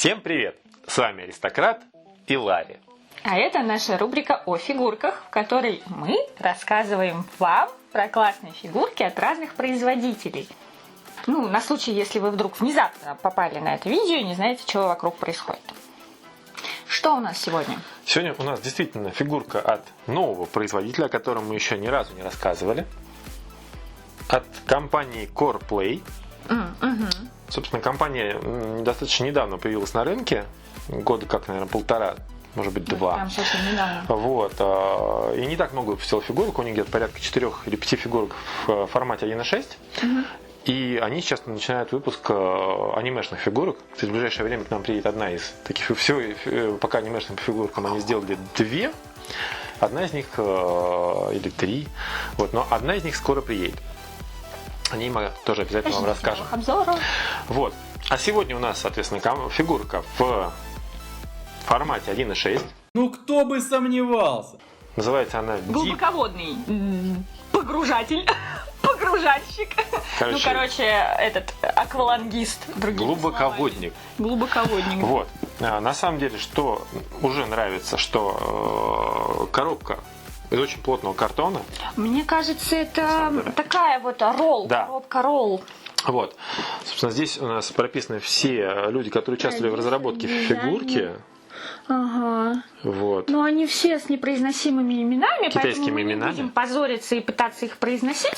Всем привет! С вами Аристократ и Ларри. А это наша рубрика о фигурках, в которой мы рассказываем вам про классные фигурки от разных производителей. Ну, на случай, если вы вдруг внезапно попали на это видео и не знаете, что вокруг происходит. Что у нас сегодня? Сегодня у нас действительно фигурка от нового производителя, о котором мы еще ни разу не рассказывали. От компании CorePlay. Собственно, компания достаточно недавно появилась на рынке. Года как, наверное, полтора, может быть, два. Прям совсем недавно. Вот. И не так много выпустила фигурок. У них где-то порядка 4 или 5 фигурок в формате 1.6. И они сейчас начинают выпуск анимешных фигурок. Кстати, в ближайшее время к нам приедет одна из таких. Все, пока анимешным фигуркам они сделали 2. Одна из них, или 3. Вот, но одна из них скоро приедет. О ней мы тоже обязательно вам расскажем. Вот. А сегодня у нас, соответственно, фигурка в формате 1.6. Ну кто бы сомневался. Называется она Глубоководный погружатель. Погружальщик. Короче, этот аквалангист. Глубоководник. Глубоководник. Вот. На самом деле, что уже нравится, что коробка из очень плотного картона. Мне кажется, это такая вот ролл. Да. Коробка ролл. Вот. Собственно, здесь у нас прописаны все люди, которые участвовали в разработке фигурки. Ага. Вот. Но они все с непроизносимыми именами, Китайскими поэтому мы именами. не будем позориться и пытаться их произносить.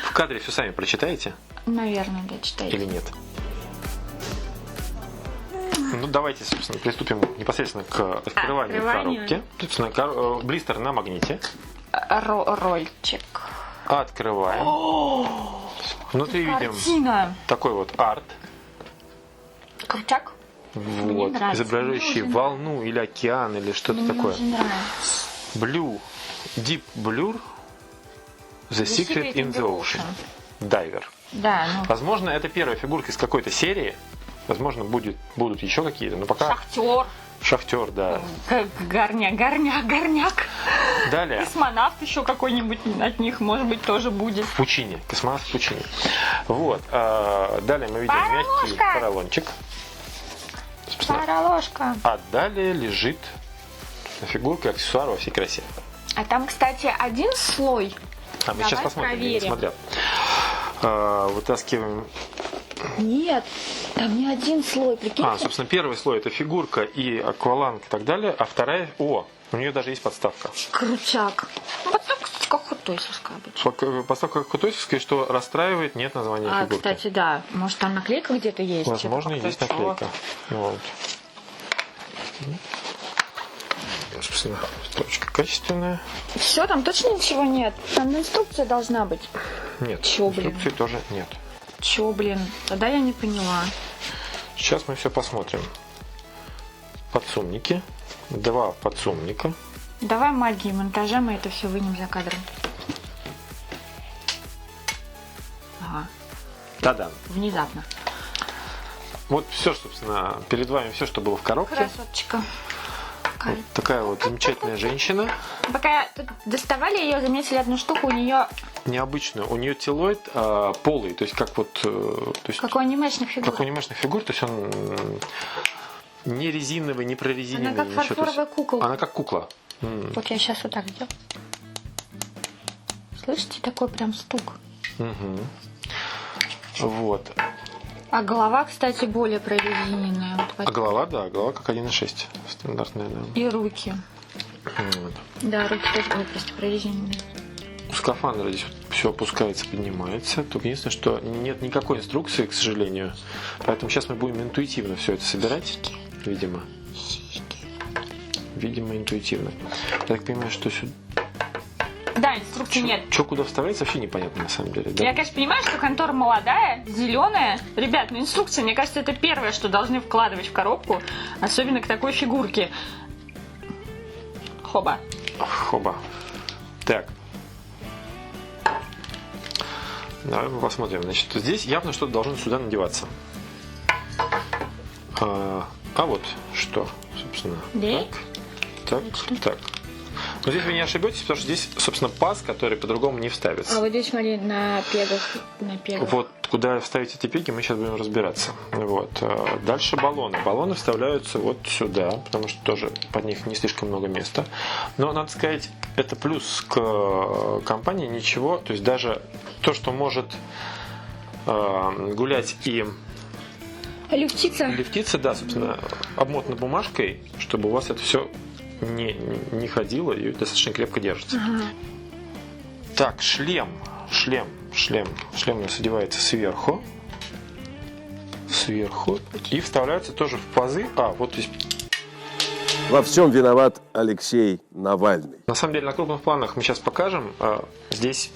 В кадре все сами прочитаете? Наверное, да, читайте. Или нет? Ну, давайте, собственно, приступим непосредственно к открыванию коробки. Собственно, блистер на магните. Рольчик. Открываем. Внутри видим Картина. такой вот арт. Крутяк. Вот, изображающий волну или океан или что-то такое. Мне очень нравится. Blue, Deep Blur, The Secret in the Ocean. Дайвер. Да, ну. Возможно, это первая фигурка из какой-то серии. Возможно, будут еще какие-то. Но пока... Шахтер. Шахтер, да. Горняк. Далее. Космонавт еще какой-нибудь от них, может быть, тоже будет. В пучине. Космонавт в пучине. Вот. Далее мы видим мягкий поролончик. Пароложка. А далее лежит фигурка и аксессуар во всей красе. А там, кстати, один слой. А мы сейчас посмотрим, я не смотрел. Вытаскиваем. Нет, там не один слой, прикиньте. Собственно, первый слой это фигурка и акваланг и так далее, а вторая, у нее даже есть подставка. Крутяк. Ну, подставка как художественская обычно. Подставка художественская, что расстраивает, нет названия фигурки. Кстати, да. Может, там наклейка где-то есть? Возможно, и есть наклейка. Вот. Собственно, строчка качественная. Все, там точно ничего нет? Там инструкция должна быть. Нет, Чё, блин? инструкции тоже нет. Чё, блин? Тогда я не поняла. Сейчас мы все посмотрим. Подсумники. 2 подсумника. Давай магии монтажа, мы это все вынем за кадром. Ага. Да-да. Внезапно. Вот все, собственно, перед вами все, что было в коробке. Красоточка. Вот такая вот замечательная женщина. Пока тут доставали ее, заметили одну штуку, у нее Необычную. У нее телоид полый, то есть как вот... То есть, как у анимешных фигур. как у анимешных фигур, то есть он не резиновый, не прорезиненный. Она как ничего, фарфоровая кукла. Она как кукла. Вот я сейчас вот так сделаю. Слышите, такой прям стук. Вот. А голова, кстати, более прорезиненная. Вот, А голова, да, голова как 1.6. Стандартная, да. и руки. Вот. Да, руки тоже просто прорезиненные. У скафандра здесь все опускается, поднимается. Только единственное, что нет никакой инструкции, к сожалению. Поэтому сейчас мы будем интуитивно все это собирать. Видимо. Видимо, интуитивно. Я так понимаю, что сюда... Да, инструкции нет. Что куда вставляется, вообще непонятно на самом деле. Да? Я, конечно, понимаю, что контора молодая, зеленая. Ребят, ну инструкция, мне кажется, это первое, что должны вкладывать в коробку. Особенно к такой фигурке. Хоба. Хоба. Так. Давай мы посмотрим. Значит, здесь явно что-то должно сюда надеваться. А вот что, собственно. Да? Так. Но здесь вы не ошибетесь, потому что здесь, собственно, паз, который по-другому не вставится. А вот здесь, смотри, на пегах. Вот куда вставить эти пеги, мы сейчас будем разбираться. Вот. Дальше баллоны. Баллоны вставляются вот сюда, потому что тоже под них не слишком много места. Но, надо сказать, это плюс к компании, ничего. То есть даже то, что может гулять и лифтиться, да, собственно, обмотано бумажкой, чтобы у вас это все не ходило и достаточно крепко держится. Так, шлем у нас одевается сверху и вставляется тоже в пазы. Вот здесь. Во всем виноват Алексей Навальный. На самом деле на крупных планах мы сейчас покажем. Здесь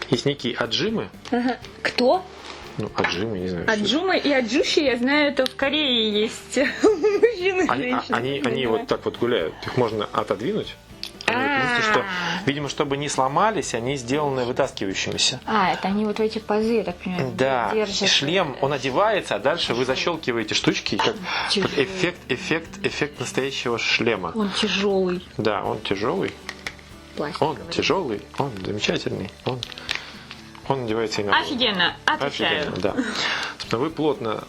есть некие отжимы. Кто? Отжимы, не знаю. Отжимы и отжущи, я знаю, это в Корее есть мужчины и женщины. Они вот так вот гуляют. Их можно отодвинуть. Видимо, чтобы не сломались, они сделаны вытаскивающимися. Это они вот в эти пазы, я так понимаю, Да, держат. шлем, он одевается, а дальше вы защелкиваете штучки, как эффект настоящего шлема. Он тяжелый. Да, он тяжелый. Пластиковый. Он тяжелый, он замечательный. Он одевается и на голову. Офигенно, отвечаю. Офигенно, да. Собственно, вы плотно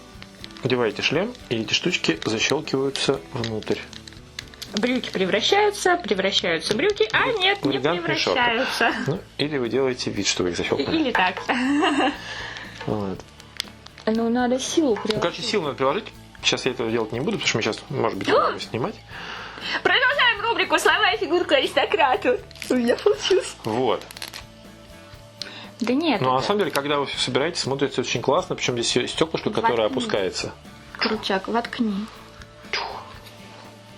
одеваете шлем, и эти штучки защелкиваются внутрь. Брюки превращаются в брюки, а нет, не Элегантный шорт. превращаются. Или вы делаете вид, что вы их защелкнули. Или так. Вот. Надо силу приложить. Короче, силу надо приложить. Сейчас я этого делать не буду, потому что мы сейчас, может быть, будем снимать. Продолжаем рубрику «Слова и фигурка аристократа». У меня получилось. Вот. Да нет. Но на самом деле, когда вы все собираете, смотрится очень классно. Причем здесь стеклышко, которое опускается. Крючак, воткни.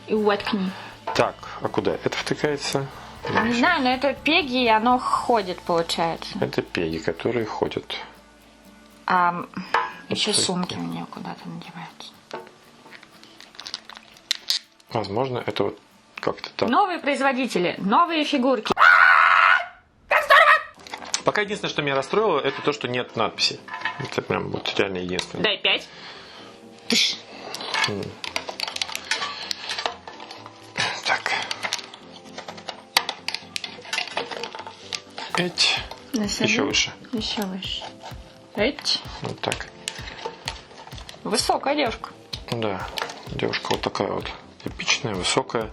И воткни. Так, а куда? Это втыкается? Не знаю, но это пеги, и оно ходит, получается. Это пеги, которые ходят. Еще это сумки у нее куда-то надеваются. Возможно, это вот как-то так. Новые производители, новые фигурки. Пока единственное, что меня расстроило, это то, что нет надписи. Это прям вот реально единственное. Дай 5. Так. Эть. Еще выше. Еще выше. Эть. Вот так. Высокая девушка. Да. Девушка вот такая вот. Эпичная, высокая.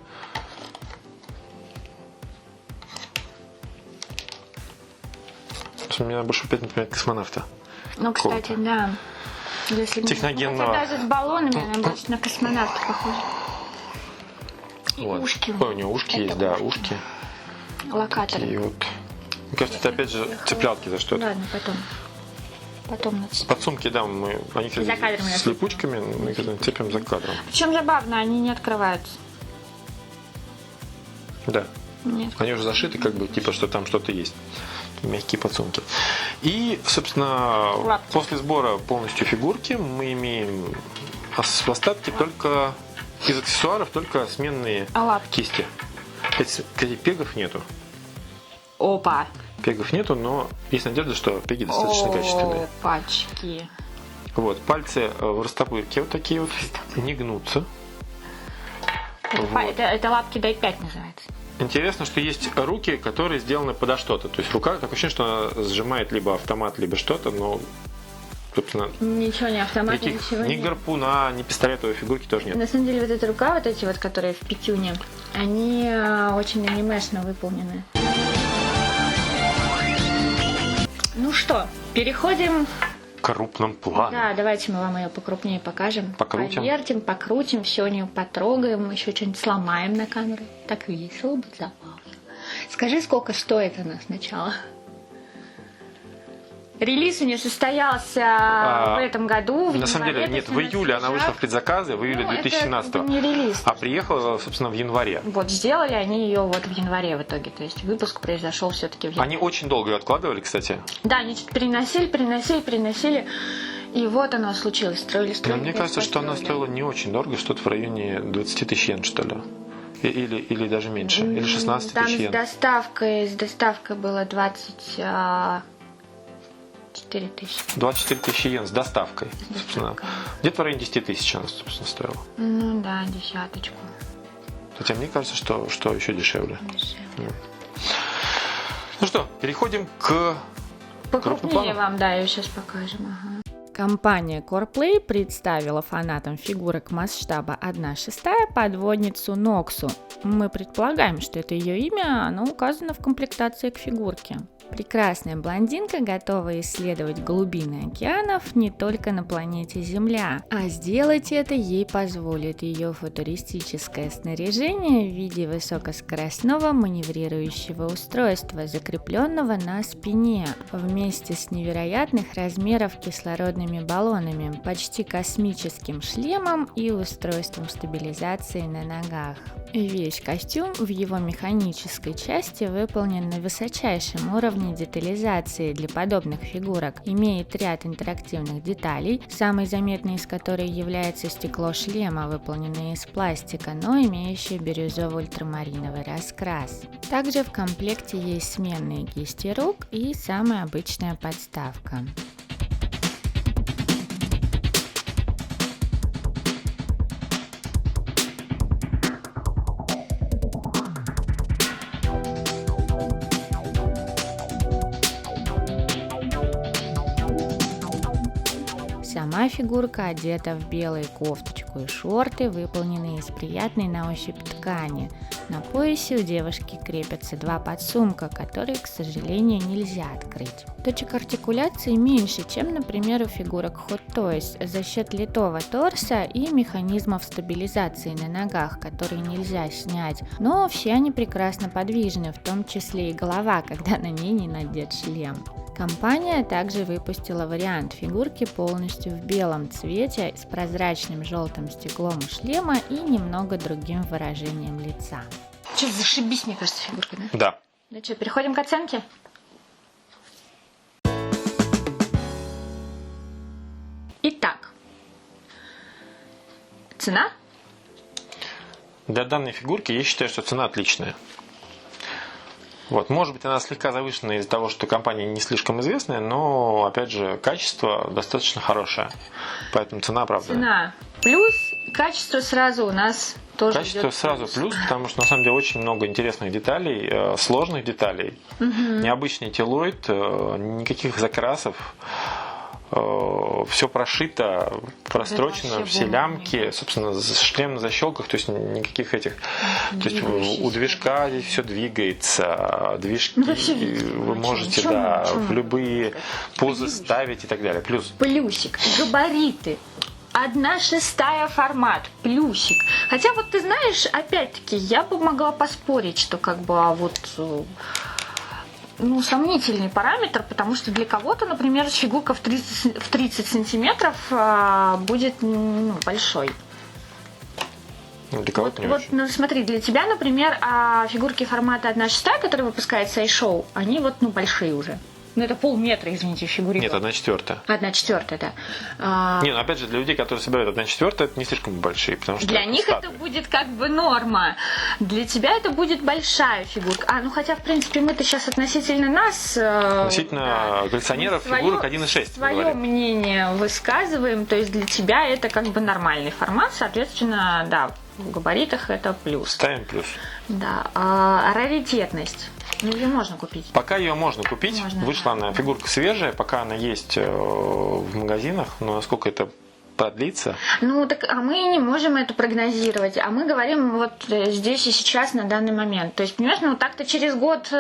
Меня больше опять напоминает космонавта. Кстати, да. Если техногенного. Даже с баллонами она больше на космонавта похожа. И Вот. ушки. Ой, у нее ушки есть, да, ушки. Локаторы. И вот. Мне кажется, это опять же цеплялки за что-то. Ладно, потом надо. Подсумки, да, они За кадром с липучками, мы их цепим за кадром. Причем забавно, они не открываются. Да. Нет. Они уже зашиты, как бы, типа, что там что-то есть. Мягкие подсумки. И, собственно, Лапки. после сбора полностью фигурки мы имеем в остатке только из аксессуаров только сменные Лапки. кисти. Кстати, пегов нету. Опа. Пегов нету, но есть надежда, что пеги достаточно качественные. Опачки. Вот, пальцы в растопырке вот такие вот, не гнутся. Вот. Это лапки дай 5 называется. Интересно, что есть руки, которые сделаны подо что-то. То есть рука, такое ощущение, что она сжимает либо автомат, либо что-то, но, собственно, Ничего не автомат, ничего ни нет. гарпуна, ни пистолетовой фигурки тоже нет. На самом деле, вот эта рука, вот эти вот, которые в пятюне, они очень анимешно выполнены. Ну что, переходим. Крупным планом. Да, давайте мы вам ее покрупнее покажем. Покрутим. Повертим, покрутим, все у нее потрогаем, еще что-нибудь сломаем на камеру. Так весело будет, забавно. Скажи, сколько стоит она сначала? Релиз у нее состоялся в этом году. На самом деле, нет, в июле она вышла в предзаказы, в июле 2017. Это не релиз. А приехала, собственно, в январе. Вот сделали они ее вот в январе в итоге. То есть выпуск произошел все-таки в январе. Они очень долго ее откладывали, кстати. Да, они что-то переносили. И вот оно случилось. Строили. Но мне кажется, что она стоила не очень дорого, что-то в районе 20 тысяч йен, что ли. Или даже меньше. Или 16 Там тысяч йен. с доставкой было 24 тысячи. 24 тысячи йен с доставкой. Собственно. Где-то в районе 10 тысяч она, собственно, стоила. Ну да, десяточку. Хотя мне кажется, что еще дешевле. Дешевле. Ну что, переходим к покрупнее планом. вам, да, ее сейчас покажем. Ага. Компания CorePlay представила фанатам фигурок масштаба 1/6 подводницу Ноксу. Мы предполагаем, что это ее имя, оно указано в комплектации к фигурке. Прекрасная блондинка готова исследовать глубины океанов не только на планете Земля, а сделать это ей позволит ее футуристическое снаряжение в виде высокоскоростного маневрирующего устройства, закрепленного на спине, вместе с невероятных размеров кислородными баллонами, почти космическим шлемом и устройством стабилизации на ногах. Весь костюм в его механической части выполнен на высочайшем уровне детализации для подобных фигурок, имеет ряд интерактивных деталей, самой заметной из которой является стекло шлема, выполненное из пластика, но имеющее бирюзовый ультрамариновый раскрас. Также в комплекте есть сменные кисти рук и самая обычная подставка. Сама фигурка одета в белую кофточку и шорты, выполненные из приятной на ощупь ткани. На поясе у девушки крепятся два подсумка, которые, к сожалению, нельзя открыть. Точек артикуляции меньше, чем, например, у фигурок Hot Toys, за счет литого торса и механизмов стабилизации на ногах, которые нельзя снять, но все они прекрасно подвижны, в том числе и голова, когда на ней не надет шлем. Компания также выпустила вариант фигурки полностью в белом цвете с прозрачным желтым стеклом у шлема и немного другим выражением лица. Что, зашибись, мне кажется, фигурка, да? Да. Ну что, переходим к оценке? Итак, цена? Для данной фигурки я считаю, что цена отличная. Вот, может быть, она слегка завышена из-за того, что компания не слишком известная, но, опять же, качество достаточно хорошее. Поэтому цена оправдана. Цена плюс, качество сразу у нас тоже Качество идет сразу плюс, потому что на самом деле очень много интересных деталей, сложных деталей. Необычный телоид, никаких закрасов. Все прошито, прострочено, вообще все бомба. лямки, собственно, шлем на защелках, то есть никаких этих. То есть у движка здесь все двигается, движки вообще видно, вы можете в любые позы ставить и так далее. Плюс плюсик, габариты. 1/6 формат, плюсик. Хотя вот ты знаешь, опять-таки, я бы могла поспорить, что как бы сомнительный параметр, потому что для кого-то, например, фигурка в 30 сантиметров будет большой. для кого-то не Вот, очень. смотри, для тебя, например, фигурки формата 1/6, которые выпускает Сайшоу, они большие уже. Ну, это полметра, извините, фигурка. Нет, 1/4. 1/4, да. Не, но опять же, для людей, которые собирают 1/4, это не слишком большие, потому что Для них статуи. это будет как бы норма. Для тебя это будет большая фигурка. Хотя, в принципе, мы-то сейчас относительно нас... Относительно коллекционеров фигурок 1/6. Свое мнение высказываем. То есть для тебя это как бы нормальный формат. Соответственно, да, в габаритах это плюс. Ставим плюс. Да. Раритетность. Ее можно купить. Пока ее можно купить, Можно, вышла да. она фигурка свежая, пока она есть в магазинах, но насколько это продлится. Мы не можем это прогнозировать, а мы говорим вот здесь и сейчас на данный момент. То есть, понимаешь, так-то через год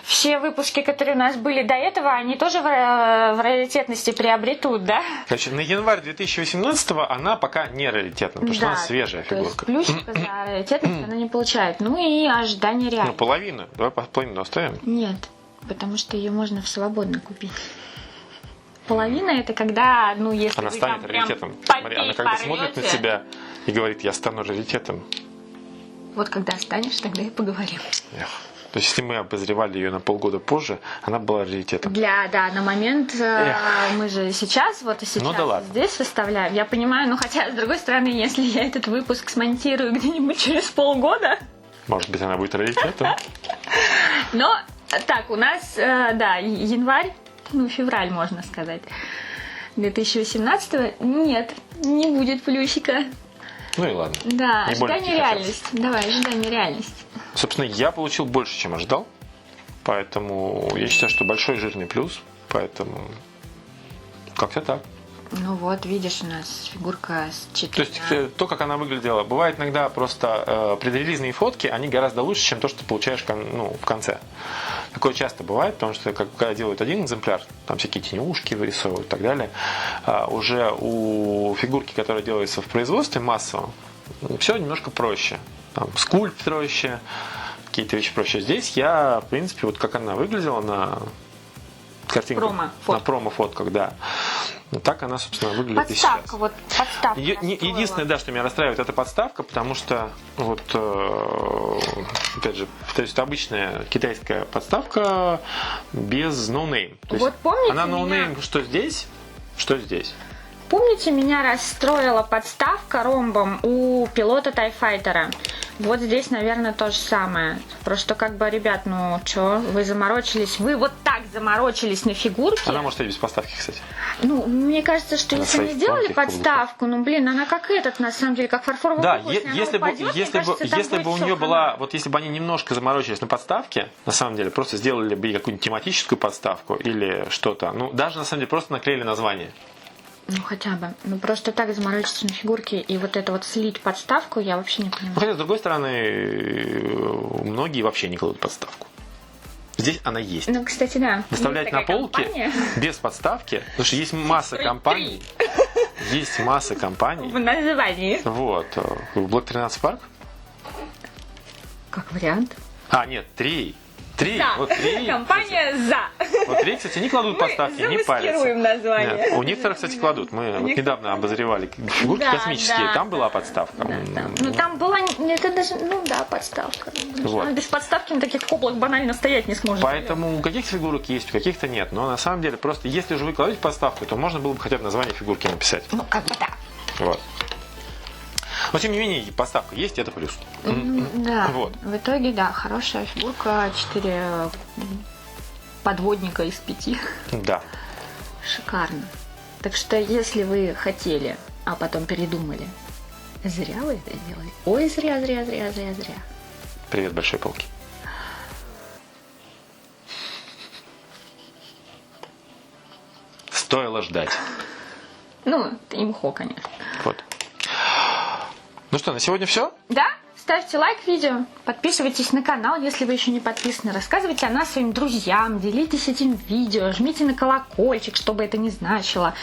все выпуски, которые у нас были до этого, они тоже в раритетности приобретут, да? Значит, на январь 2018 она пока не раритетна, потому что она свежая то есть фигурка. плюсика за раритетность она не получает. И ожидание реально. Половину. Давай половину оставим. Нет, потому что ее можно свободно купить. Половина это когда, если Она вы станет там прям раритетом. Смотри, она когда порвете. смотрит на тебя и говорит, я стану раритетом. Вот когда станешь, тогда и поговорим. Эх. То есть, если мы обозревали ее на полгода позже, она была раритетом. На момент мы же сейчас, да ладно. здесь выставляем. Я понимаю, хотя, с другой стороны, если я этот выпуск смонтирую где-нибудь через полгода. Может быть, она будет раритетом. Но так, у нас, январь, февраль, можно сказать, 2018 нет, не будет плюсика. Ну и ладно. Да, Не более ожидание реальность. Давай, ожидание реальность. Собственно, я получил больше, чем ожидал. Поэтому я считаю, что большой жирный плюс. Поэтому как-то так. Ну вот, видишь, у нас фигурка с То есть четырьмя. то, как она выглядела, бывает иногда просто предрелизные фотки, они гораздо лучше, чем то, что ты получаешь в конце. Такое часто бывает, потому что когда делают один экземпляр, там всякие тенюшки вырисовывают и так далее, уже у фигурки, которая делается в производстве массово, все немножко проще. Там скульпт проще, какие-то вещи проще. Здесь я, в принципе, вот как она выглядела на картинках, на промо-фотках, да. Так она, собственно, выглядит и сейчас. Подставка, вот подставка. Единственное, да, что меня расстраивает, это подставка, потому что, вот, опять же, повторюсь, это обычная китайская подставка без ноунейм. То есть Вот помните она ноунейм, меня? что здесь, что здесь. Помните, меня расстроила подставка ромбом у пилота Тайфайтера? Вот здесь, наверное, то же самое. Просто как бы, ребят, ну что, вы заморочились, вы вот так заморочились на фигурке. Она может быть без подставки, кстати. Ну, мне кажется, что На если они своих сделали тонких подставку, ну, блин, она как этот, на самом деле, как фарфоровый Да, куб, если бы у нее была, вот если бы они немножко заморочились на подставке, на самом деле, просто сделали бы какую-нибудь тематическую подставку или что-то, ну, даже, на самом деле, просто наклеили название. Ну, хотя бы. Ну, просто так заморочиться на фигурке и вот это вот слить подставку, я вообще не Ну, понимаю. хотя, с другой стороны, многие вообще не кладут подставку. Здесь она есть. Ну, кстати, да. Выставлять Есть на такая полке компания. без подставки, потому что есть масса компаний. Есть масса компаний. В названии. Вот. Black 13 Park? Как вариант. Нет, 3. 3. За. Вот 3. Компания «За». Вот 3, кстати, не кладут подставки, не парятся. Замаскируем название. Нет, у некоторых, кстати, кладут. Мы вот недавно обозревали фигурки Да, космические, да, там была да. подставка. Ну, там была, это даже, ну да, подставка. Вот. Без подставки на таких коблах банально стоять не сможет. Поэтому у каких-то фигурок есть, у каких-то нет. Но на самом деле, просто если уже вы кладете подставку, то можно было бы хотя бы название фигурки написать. Ну, как бы да. Вот. Но тем не менее, подставка есть, это плюс. Да, Вот. в итоге, да, хорошая фигурка, 4 подводника из 5. Да. Шикарно. Так что, если вы хотели, а потом передумали, зря вы это сделали. Ой, зря. Привет, большой полки. Стоило ждать. Ну, имхо, конечно. Вот. Ну что, на сегодня все? Да, ставьте лайк видео, подписывайтесь на канал, если вы еще не подписаны, рассказывайте о нас своим друзьям, делитесь этим видео, жмите на колокольчик, чтобы это не значило.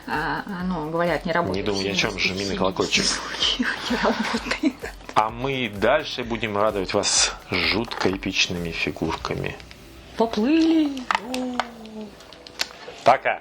Говорят, не работает. Не думай ни о чем, жми на колокольчик. Не работает. А мы дальше будем радовать вас жутко эпичными фигурками. Поплыли. Пока!